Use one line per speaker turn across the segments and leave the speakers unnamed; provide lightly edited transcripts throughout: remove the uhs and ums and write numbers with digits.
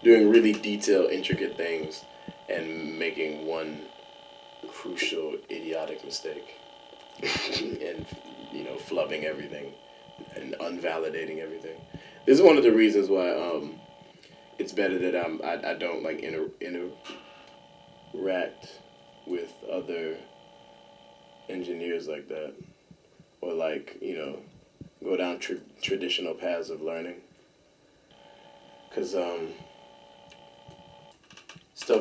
doing really detailed, intricate things, and making one crucial, idiotic mistake, and flubbing everything and unvalidating everything. This is one of the reasons why it's better that I don't like interact with other engineers like that, or like go down traditional paths of learning. Cause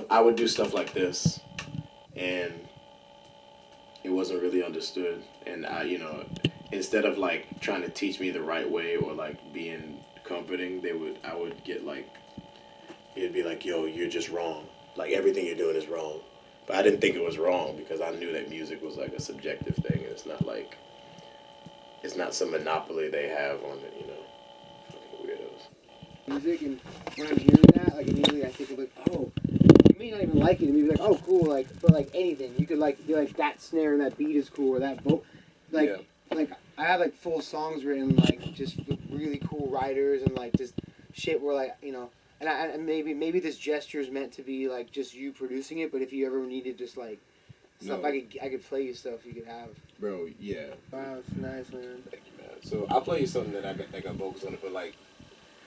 I would do stuff like this, and it wasn't really understood, and instead of like trying to teach me the right way or like being comforting, I would get like, it'd be like, yo, you're just wrong. Like everything you're doing is wrong. But I didn't think it was wrong because I knew that music was like a subjective thing. And it's not some monopoly they have on it, fucking weirdos.
Music, and when I'm hearing that, like immediately I think of like, oh, you may not even like it, and you'd be like, oh, cool, like, but like anything, you could like be like, that snare and that beat is cool, or that vote, like, yeah. Like I have like full songs written like just with really cool writers and like just shit where like and maybe this gesture is meant to be like just you producing it, but if you ever needed just like stuff, no. I could play you stuff you could have.
Bro, yeah.
Wow, it's nice, man.
Thank you, man. So I'll play you something that I got vocals on it, but like,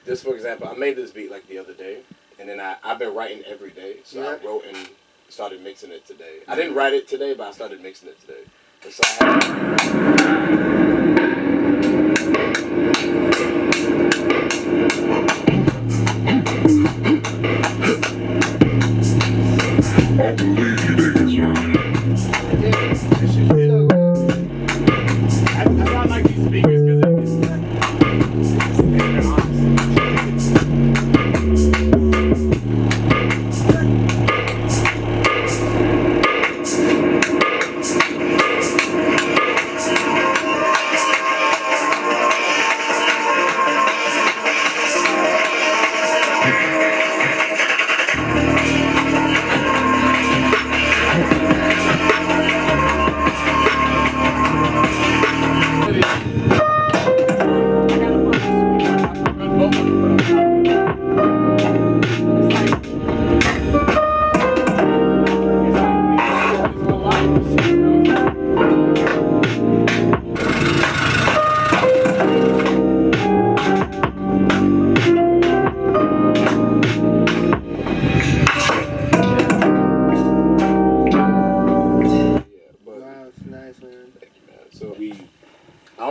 just for example, I made this beat like the other day, and then I've been writing every day, so yeah. I wrote and started mixing it today. I didn't write it today, but I started mixing it today. And so I had I like these speakers because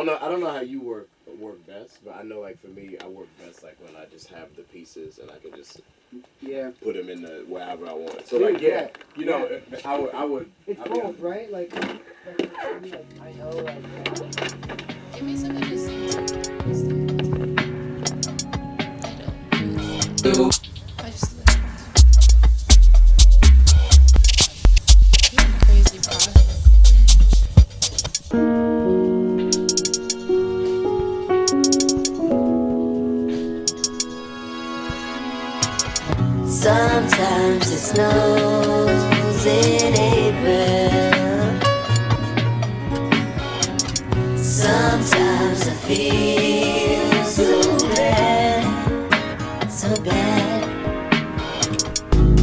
I don't know how you work best, but I know like for me, I work best like when I just have the pieces and I can just put them in the wherever I want. So like I would.
It's both, right? Like I know like.
Give me something to sing to. I don't. I just live. You're crazy, bro.
Sometimes it snows in April. Sometimes I feel so bad.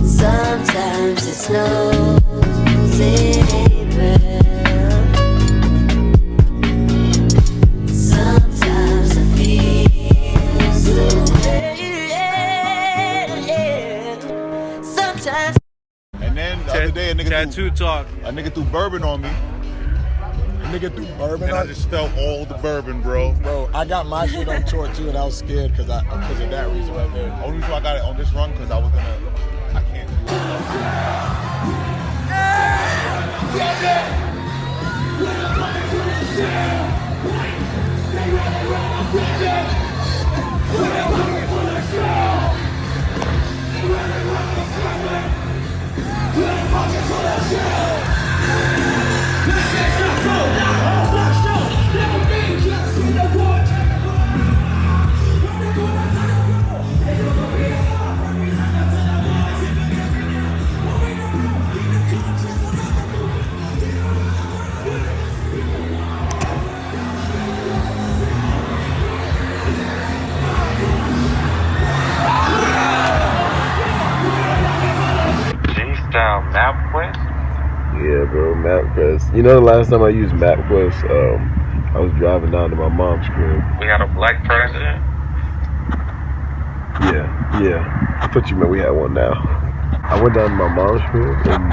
Sometimes it snows in April. Sometimes I feel so bad.
And then the other day, a nigga threw bourbon on me.
A nigga threw bourbon
and
on
I just felt all the bourbon, bro.
Bro, I got my shit on tour too, and I was scared because of that reason right there.
Only reason I got it on this run because I can't do it.
MapQuest?
Yeah, bro, MapQuest. You know, the last time I used MapQuest, I was driving down to my mom's crib.
We got a black president?
Yeah. I thought you meant we had one now. I went down to my mom's crib and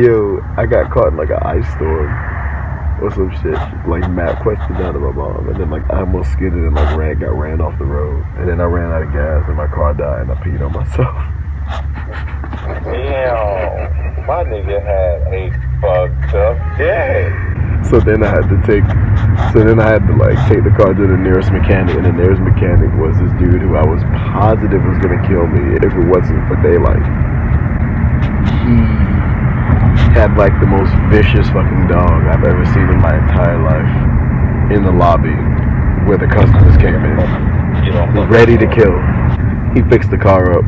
yo, I got caught in like an ice storm or some shit. Like MapQuested down to my mom, and then like I almost skidded and like got ran off the road, and then I ran out of gas and my car died and I peed on myself.
Damn, my nigga had a fucked up day.
So then I had to like take the car to the nearest mechanic, and the nearest mechanic was this dude who I was positive was gonna kill me if it wasn't for daylight. He had like the most vicious fucking dog I've ever seen in my entire life in the lobby where the customers came in, ready to kill. He fixed the car up,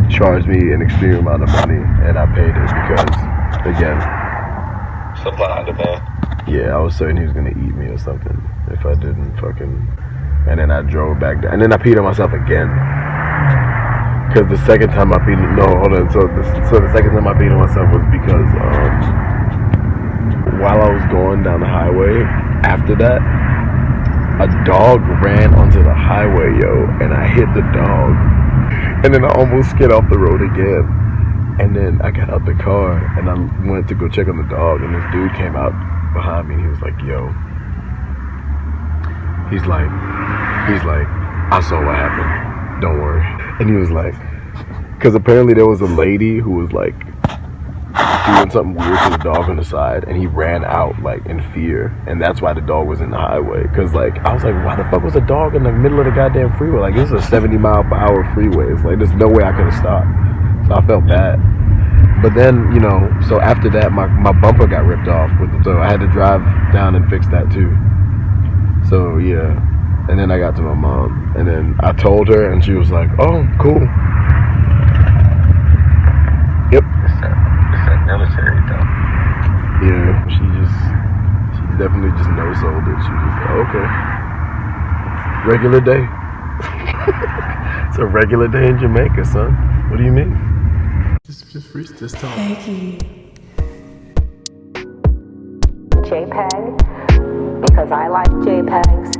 charged me an extreme amount of money, and I paid it because, again,
supply and demand.
Yeah, I was certain he was gonna eat me or something if I didn't fucking. And then I drove back down, and then I peed on myself again. Because the second time I peed, no, hold on. So the second time I peed on myself was because while I was going down the highway, after that, a dog ran onto the highway, yo, and I hit the dog, and then I almost skid off the road again. And then I got out the car and I went to go check on the dog, and this dude came out behind me and he was like, yo, he's like, I saw what happened, don't worry. And he was like, because apparently there was a lady who was like doing something weird to the dog on the side, and he ran out like in fear, and that's why the dog was in the highway. Because like I was like, why the fuck was a dog in the middle of the goddamn freeway? Like, this is a 70-mile-per-hour freeway. It's like there's no way I could have stopped. So I felt bad. But then, you know, so after that, my bumper got ripped off, so I had to drive down and fix that too. So yeah, and then I got to my mom, and then I told her, and she was like, "Oh, cool." Yep.
It's that military though.
Yeah, she definitely just no-sold it. She was like, okay, regular day. It's a regular day in Jamaica, son. What do you mean? Just freeze this time.
JPEG, because I like JPEGs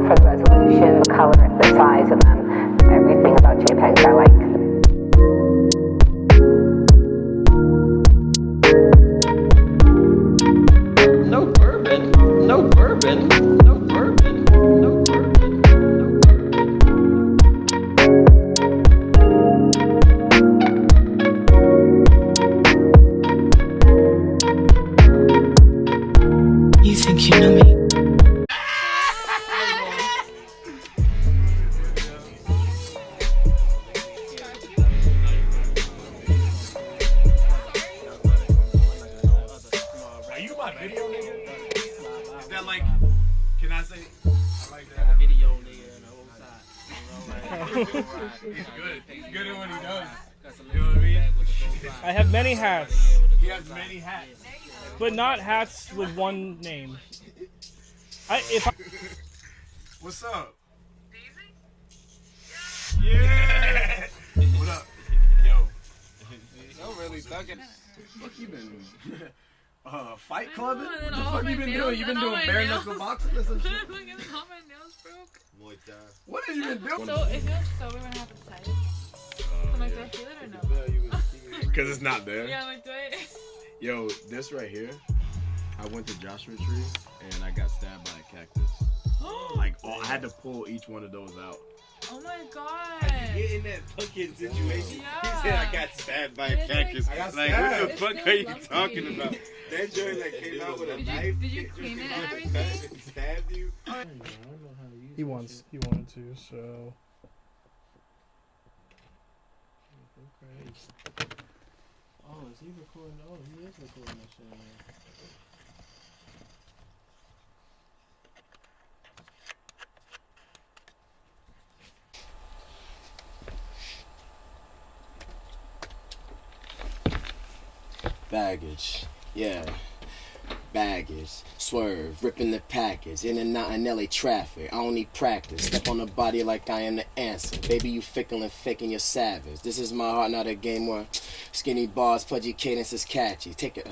for the resolution, the color, the size of them, everything about JPEGs I like.
No bourbon, no bourbon, no bourbon, no bourbon, no bourbon.
You think you know me?
Are you my video nigga? Is that like, can I say, I like that?
Video nigga on the whole side.
He's good. He's good at what he does. You know what I mean?
I have many hats,
He has many hats.
but not hats with one name.
What's up? Yeah. What up? Yo.
Yo, really thugging.
What you been? Fight clubbing?
And then
What the
all
fuck
my
you been
nails-
doing? You been
and all
doing
my
bare
nails-
knuckle boxing or some shit?
Look, and then all my nails broke.
What have you been doing?
So it feels so weird when I have to tie it. I'm like, do I feel it or no?
Because it's not there.
Yeah, I'm like, do I?
Yo, this right here, I went to Joshua Tree and I got stabbed by a cactus. Like, I had to pull each one of those out.
Oh my god.
Get in that fucking situation.
Yeah.
He said I got stabbed by a cactus.
I got
Like,
stabbed.
what the fuck are you talking about? That joint that came out with a knife.
Did you clean it and everything?
And stabbed you.
He wanted to, so.
Oh, is he recording? Oh, he is recording that shit.
Baggage. Yeah.
baggage. Swerve, ripping the package. In and out in LA traffic. I don't need practice. Step on the body like I am the answer. Baby, you fickle and faking your savage. This is my heart, not a game where skinny bars, pudgy cadence is catchy. Take it,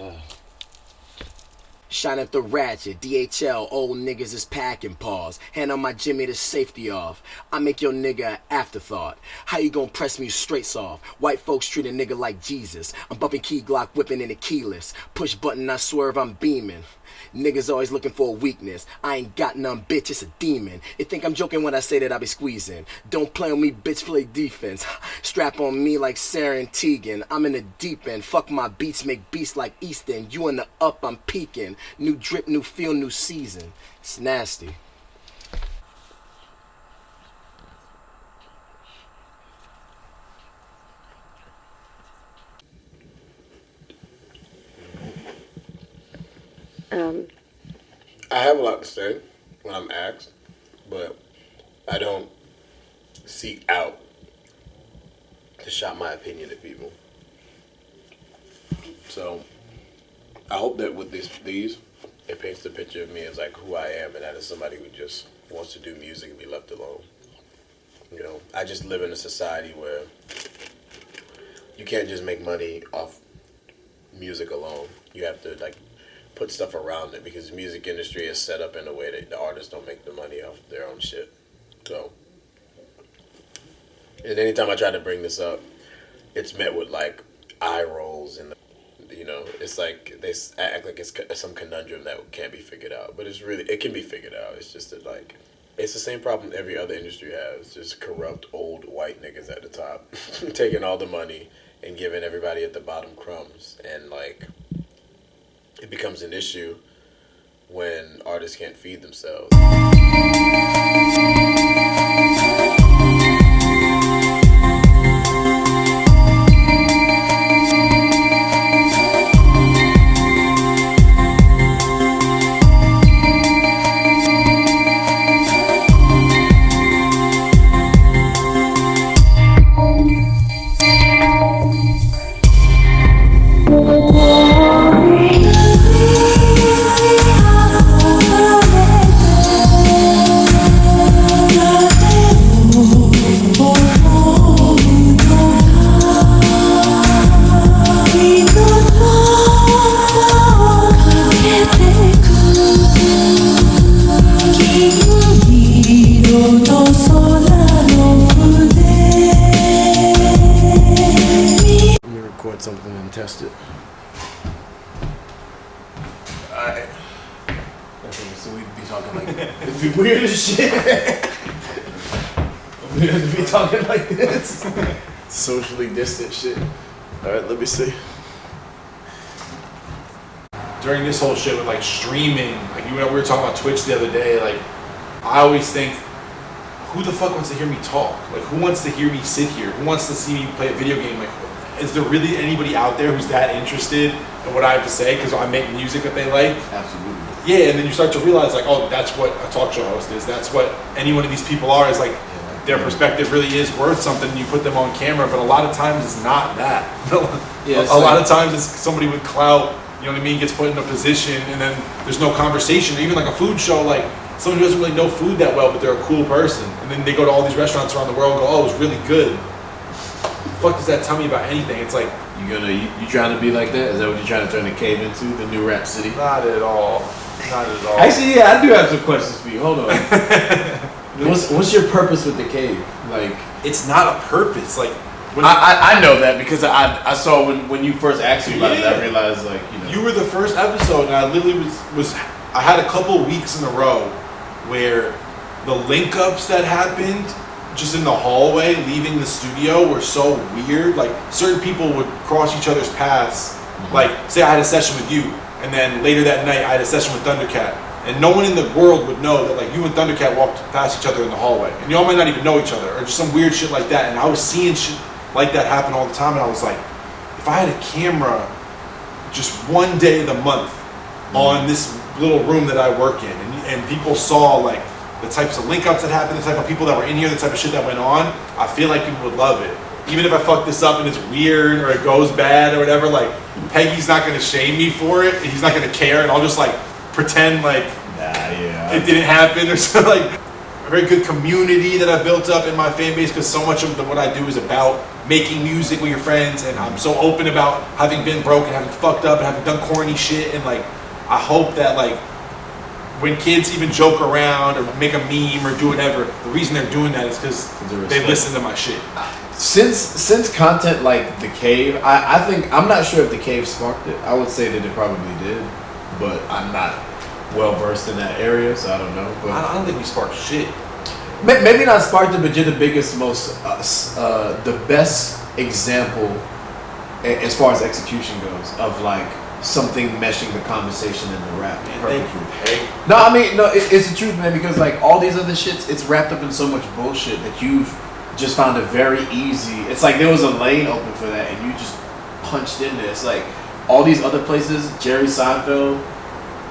Shine up the ratchet, DHL, old niggas is packing paws. Hand on my Jimmy the safety off. I make your nigga an afterthought. How you gon' press me straight soft? White folks treat a nigga like Jesus. I'm bumping key Glock, whipping in the keyless. Push button, I swerve, I'm beaming. Niggas always looking for a weakness. I ain't got none, bitch, it's a demon. You think I'm joking when I say that I be squeezing. Don't play on me, bitch, play defense. Strap on me like Sarah and Tegan. I'm in the deep end. Fuck my beats, make beats like Easton. You in the up, I'm peaking. New drip, new feel, new season. It's nasty.
I have a lot to say when I'm asked, but I don't seek out to shout my opinion at people. So I hope that with these, it paints the picture of me as like who I am, and that is somebody who just wants to do music and be left alone. You know, I just live in a society where you can't just make money off music alone. You have to like put stuff around it because the music industry is set up in a way that the artists don't make the money off their own shit. So, and anytime I try to bring this up, it's met with like eye rolls and, you know, it's like they act like it's some conundrum that can't be figured out. But it can be figured out. It's just that like, it's the same problem every other industry has. Just corrupt old white niggas at the top taking all the money and giving everybody at the bottom crumbs. And like, it becomes an issue when artists can't feed themselves. Something and test it. Alright. Okay, so we'd be talking like it'd be weird as shit. We'd have to be talking like this. Socially distant shit. Alright, let me see.
During this whole shit with like streaming, like we were talking about Twitch the other day, like I always think, who the fuck wants to hear me talk? Like who wants to hear me sit here? Who wants to see me play a video game? Like, is there really anybody out there who's that interested in what I have to say because I make music that they like?
Absolutely.
Yeah, and then you start to realize like, oh, that's what a talk show host is. That's what any one of these people are, is like their perspective really is worth something and you put them on camera, but a lot of times it's not that. A lot of times it's somebody with clout, you know what I mean, gets put in a position and then there's no conversation. Even like a food show, like someone who doesn't really know food that well, but they're a cool person. And then they go to all these restaurants around the world and go, oh, it was really good. What does that tell me about anything? It's like
you trying to be like that? Is that what you're trying to turn the cave into? The new rap city?
Not at all. Not at all.
Actually, yeah, I do have some questions for you. Hold on. What's your purpose with the cave? Like,
it's not a purpose. Like,
I know that because I saw when you first asked me about it, I realized like
you were the first episode, and I literally was I had a couple weeks in a row where the link ups that happened just in the hallway leaving the studio were so weird. Like certain people would cross each other's paths. Like say I had a session with you and then later that night I had a session with Thundercat and no one in the world would know that like you and Thundercat walked past each other in the hallway and y'all might not even know each other or just some weird shit like that. And I was seeing shit like that happen all the time and I was like, if I had a camera just one day of the month on this little room that I work in and people saw like the types of link ups that happened, the type of people that were in here, the type of shit that went on, I feel like people would love it. even if I fuck this up and it's weird or it goes bad or whatever, like Peggy's not gonna shame me for it. He's not gonna care, and I'll just like pretend like it didn't happen or something. Like a very good community that I built up in my fan base, because so much of what I do is about making music with your friends, and I'm so open about having been broke and having fucked up and having done corny shit, and like I hope that like when kids even joke around or make a meme or do whatever, the reason they're doing that is because they listen to my shit.
Since content like The Cave, I think, I'm not sure if The Cave sparked it. I would say that it probably did, but I'm not well versed in that area, so I don't know. But
I don't think we sparked shit.
Maybe not sparked it, but you're the biggest, the best example as far as execution goes of like something meshing the conversation and the rap. No, I mean, no, it's the truth, man, because like all these other shits, it's wrapped up in so much bullshit that you've just found it very easy. It's like there was a lane open for that and you just punched in there. It's like all these other places, Jerry Seinfeld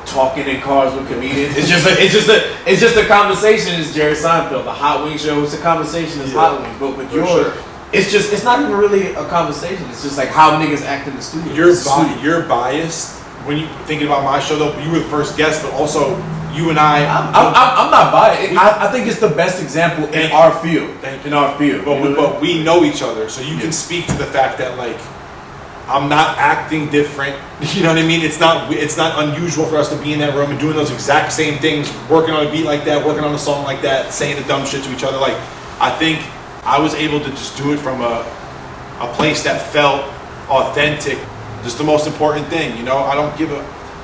talking in cars with comedians. It's just a conversation. It's Jerry Seinfeld. The Hot Wing Show, it's a conversation. It's Hot Wings. But with yours, it's not even really a conversation. It's just like how niggas act in the studio.
You're biased when you thinking about my show, though. You were the first guest, but also you and I'm
not biased. I think it's the best example in our field.
But we know each other, so you can speak to the fact that like I'm not acting different. You know what I mean? It's not unusual for us to be in that room and doing those exact same things, working on a beat like that, working on a song like that, saying the dumb shit to each other. Like I think I was able to just do it from a place that felt authentic. Just the most important thing, you know.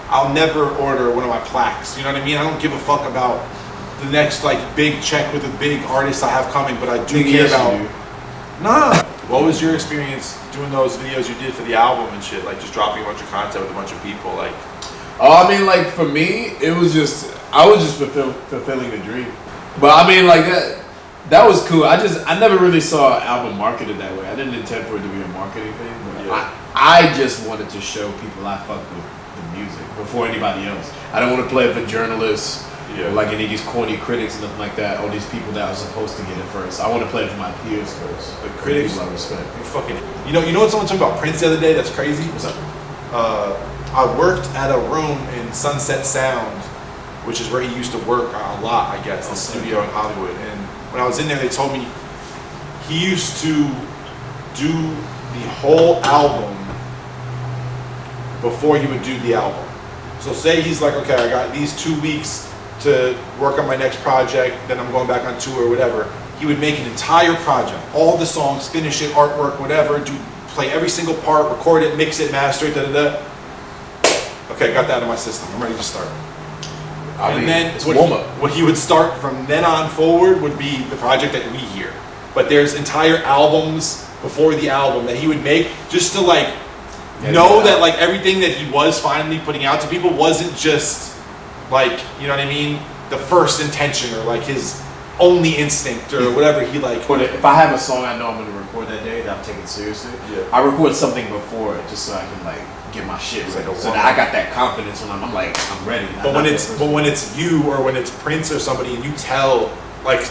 I'll never order one of my plaques. You know what I mean? I don't give a fuck about the next like big check with a big artist I have coming, but I do care about. Nah. What was your experience doing those videos you did for the album and shit? Like just dropping a bunch of content with a bunch of people, like.
Oh, I mean, like for me, I was just fulfilling the dream. But I mean, like that was cool. I never really saw an album marketed that way. I didn't intend for it to be a marketing thing, but I just wanted to show people I fucked with the music before anybody else. I don't want to play it for journalists or like any of these corny critics and nothing like that, or these people that are supposed to get it first. I want to play it for my peers first.
The critics,
I respect.
You know what someone told me about Prince the other day? That's crazy.
What's up?
I worked at a room in Sunset Sound, which is where he used to work a lot, I guess, the studio in Hollywood. And when I was in there, they told me he used to do the whole album before he would do the album. So say he's like, okay, I got these 2 weeks to work on my next project, then I'm going back on tour or whatever. He would make an entire project, all the songs, finish it, artwork, whatever, play every single part, record it, mix it, master it, da-da-da. Okay, got that in my system. I'm ready to start. Then what he would start from then on forward would be the project that we hear. But there's entire albums before the album that he would make just to like know that like everything that he was finally putting out to people wasn't just like, you know what I mean, the first intention or like his only instinct or whatever he like.
But if I have a song I know I'm going to record that day that I'm taking seriously, I record something before it just so I can like get my shit ready. So that I got that confidence when I'm like, I'm ready.
But when it's you or when it's Prince or somebody and you tell like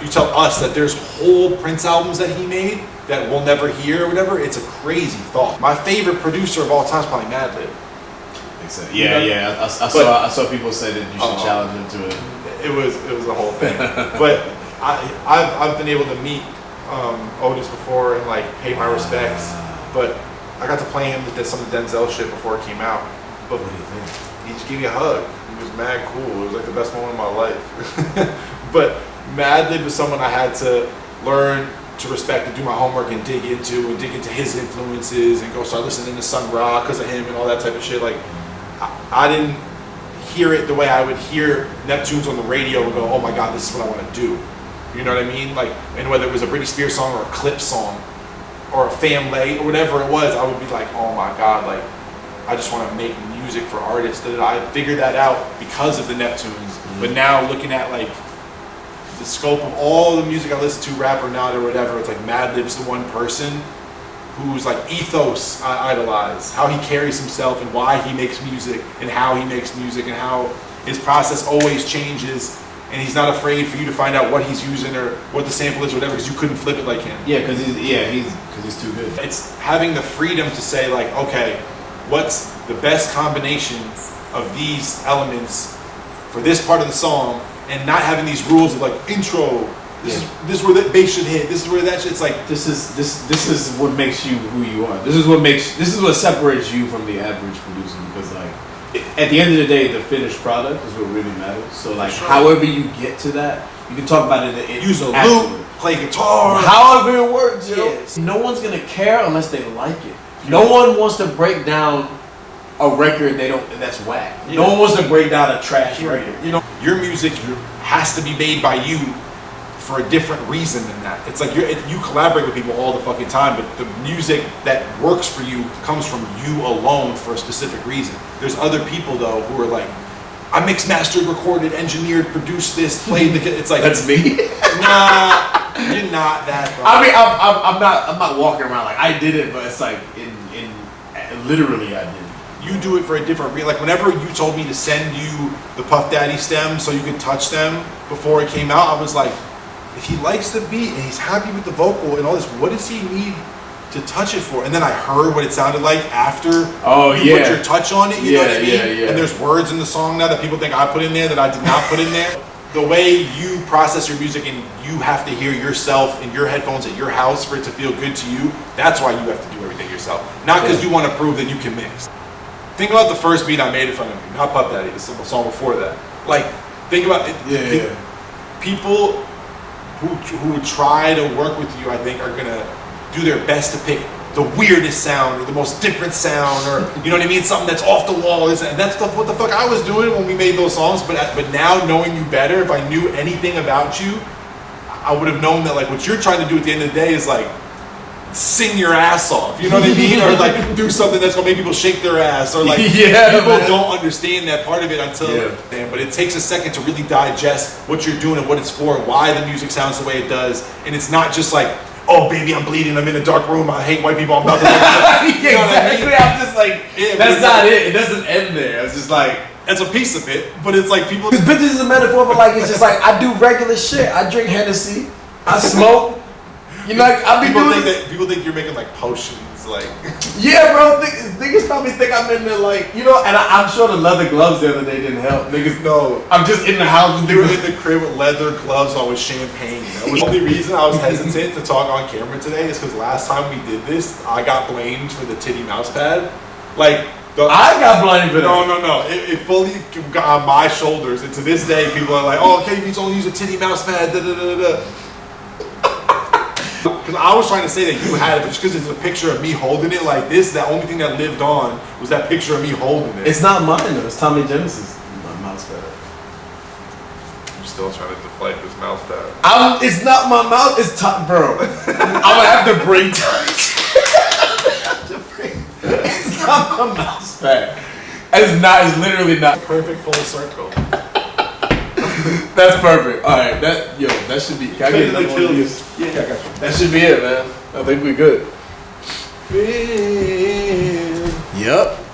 you tell us that there's whole Prince albums that he made that we'll never hear or whatever, it's a crazy thought. My favorite producer of all time is probably Madlib.
I saw people say that you should challenge him to it.
It was a whole thing. But I've been able to meet Otis before and like pay my respects. But I got to play him with some of the Denzel shit before it came out. But what do you think? He just gave me a hug. He was mad cool. It was like the best moment of my life. But Madlib was someone I had to learn to respect and do my homework and dig into his influences and go start listening to Sun Ra because of him and all that type of shit. Like I didn't hear it the way I would hear Neptunes on the radio and go, oh my god, this is what I want to do. You know what I mean? Like, and whether it was a Britney Spears song or a Clip song or a Family or whatever it was, I would be like, oh my god, like I just want to make music for artists. I figured that out because of the Neptunes. But now looking at like the scope of all the music I listen to, rap or not or whatever, it's like Madlib's the one person whose like ethos I idolize, how he carries himself and why he makes music and how he makes music and how his process always changes and he's not afraid for you to find out what he's using or what the sample is or whatever, because you couldn't flip it like him.
Yeah, because he's too good.
It's having the freedom to say like, okay, what's the best combination of these elements for this part of the song, and not having these rules of like intro. This is where the bass should hit. This is where that shit. It's like
this is what makes you who you are. This is what separates you from the average producer, because like at the end of the day, the finished product is what really matters. So like however you get to that, you can talk about it.
Use a loop, play guitar,
however it works. Yes. No one's gonna care unless they like it. No one wants to break down a record that's whack. Yeah. No one wants to break down a trash record.
You know, your music has to be made by you for a different reason than that. It's like you collaborate with people all the fucking time, but the music that works for you comes from you alone for a specific reason. There's other people though who are like, I mixed, mastered, recorded, engineered, produced this, played the. It's like
that's me.
Nah, you're not that. Bro.
I mean, I'm not walking around like I did it, but it's like in literally I did.
You do it for a different reason. Like whenever you told me to send you the Puff Daddy stems so you could touch them before it came out, I was like, if he likes the beat and he's happy with the vocal and all this, what does he need to touch it for? And then I heard what it sounded like after you put your touch on it. You know what I mean? Yeah. And there's words in the song now that people think I put in there that I did not put in there. The way you process your music and you have to hear yourself in your headphones at your house for it to feel good to you, that's why you have to do everything yourself. Not because you want to prove that you can mix. Think about the first beat I made in front of you, not Puff Daddy, the song before that. Like, think about it. People who would try to work with you, I think, are gonna do their best to pick the weirdest sound or the most different sound, or you know what I mean, something that's off the wall. And that's what the fuck I was doing when we made those songs. But now knowing you better, if I knew anything about you, I would have known that like what you're trying to do at the end of the day is like sing your ass off, you know what I mean? Or like do something that's gonna make people shake their ass, or like people don't understand that part of it until but it takes a second to really digest what you're doing and what it's for, why the music sounds the way it does. And it's not just like, oh baby, I'm bleeding, I'm in a dark room, I hate white people, I'm about to
you know exactly. I mean? I'm just like that's not it. It doesn't end there. It's just like
that's a piece of it, but it's like people.
Because bitches is a metaphor, but like it's just like I do regular shit. I drink Hennessy, I smoke. You know, like,
people think you're making like potions, like.
Yeah, bro. Niggas probably think I'm in there, like, you know. And I'm sure the leather gloves the other day didn't help. Niggas know I'm just in the house.
You were in the crib with leather gloves on with champagne. That was the only reason I was hesitant to talk on camera today is because last time we did this, I got blamed for the titty mouse pad. Like.
I got blamed for that.
No. It fully got on my shoulders, and to this day, people are like, "Oh, okay, you need to only use a titty mouse pad." Because I was trying to say that you had it, but just because it's a picture of me holding it like this, the only thing that lived on was that picture of me holding it.
It's not mine though. It's Tommy Genesis' mouse pad.
I'm still trying to deflate this mouse pad.
It's not my mouse. It's bro. I'm gonna have to bring It's not my mouse pad. It's not. It's literally not.
Perfect full circle.
That's perfect. All right, that should be. Can I get another one of these?
Yeah, I got you.
That should be it, man. I think we're good. Yep.